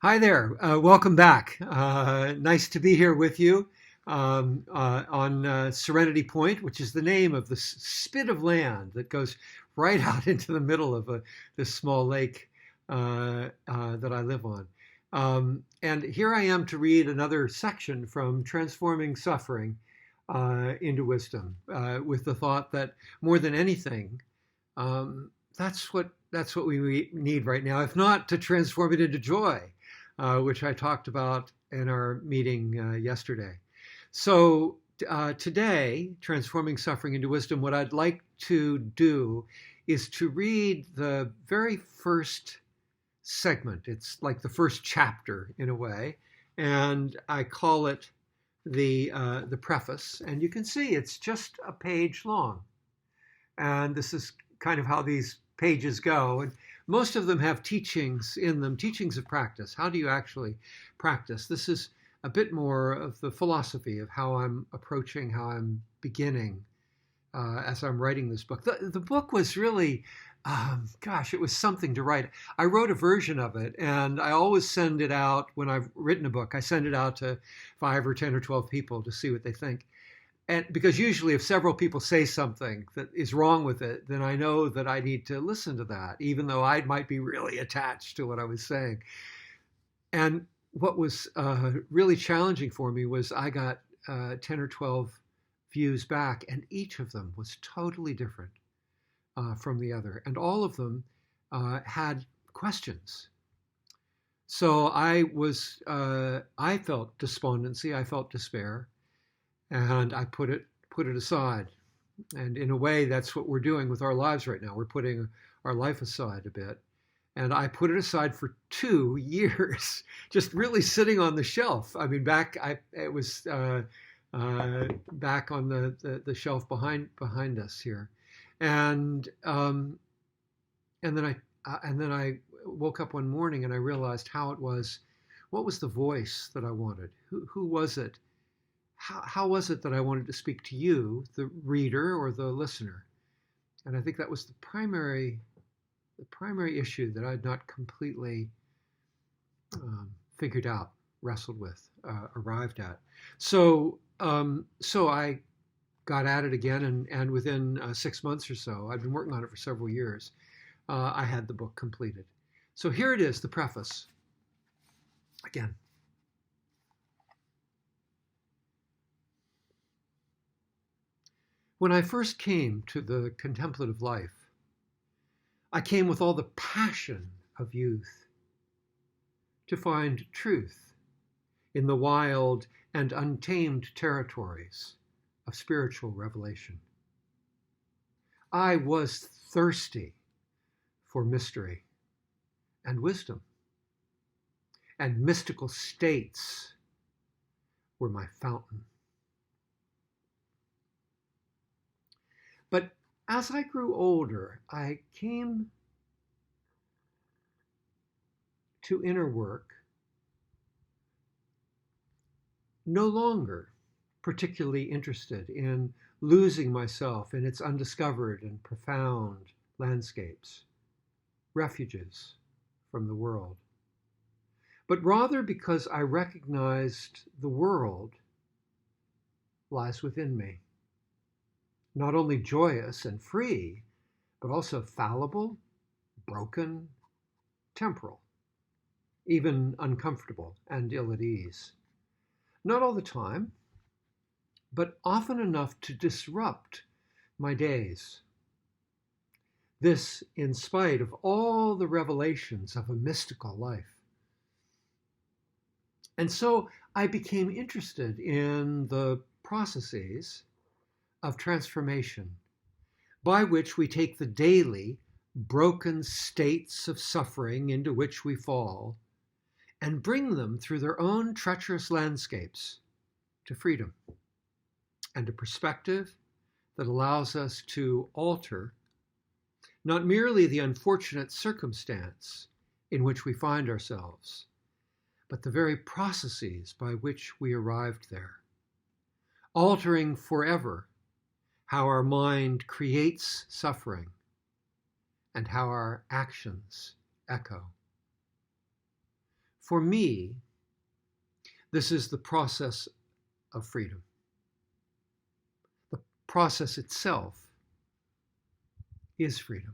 Hi there. Welcome back. Nice to be here with you on Serenity Point, which is the name of the spit of land that goes right out into the middle of this small lake that I live on. And here I am to read another section from Transforming Suffering into Wisdom, with the thought that more than anything, that's what we need right now, if not to transform it into joy, which I talked about in our meeting yesterday. So today, transforming suffering into wisdom, what I'd like to do is to read the very first segment. It's like the first chapter in a way, and I call it the preface. And you can see it's just a page long. And this is kind of how these pages go. And most of them have teachings in them, teachings of practice. How do you actually practice? This is a bit more of the philosophy of how I'm approaching, how I'm beginning as I'm writing this book. The book was really, gosh, it was something to write. I wrote a version of it, and I always send it out when I've written a book. I send it out to 5 or 10 or 12 people to see what they think. And because usually if several people say something that is wrong with it, then I know that I need to listen to that, even though I might be really attached to what I was saying. And what was really challenging for me was I got 10 or 12 views back, and each of them was totally different from the other. And all of them had questions. So I felt despondency, I felt despair, and I put it aside. And in a way, that's what we're doing with our lives right now. We're putting our life aside a bit. And I put it aside for 2 years, just really sitting on the shelf. I mean, it was back on the shelf behind us here, and then I woke up one morning and I realized how it was. What was the voice that I wanted? Who was it? How was it that I wanted to speak to you, the reader or the listener? And I think that was the primary issue that I'd not completely figured out, wrestled with, arrived at. So I got at it again, and within 6 months or so, I've been working on it for several years, I had the book completed. So here it is, the preface. Again. When I first came to the contemplative life, I came with all the passion of youth to find truth in the wild and untamed territories of spiritual revelation. I was thirsty for mystery and wisdom, and mystical states were my fountain. But as I grew older, I came to inner work no longer particularly interested in losing myself in its undiscovered and profound landscapes, refuges from the world, but rather because I recognized the world lies within me, not only joyous and free, but also fallible, broken, temporal, even uncomfortable and ill at ease. Not all the time, but often enough to disrupt my days. This in spite of all the revelations of a mystical life. And so I became interested in the processes of transformation by which we take the daily broken states of suffering into which we fall and bring them through their own treacherous landscapes to freedom and a perspective that allows us to alter not merely the unfortunate circumstance in which we find ourselves, but the very processes by which we arrived there, altering forever how our mind creates suffering and how our actions echo. For me, this is the process of freedom. The process itself is freedom.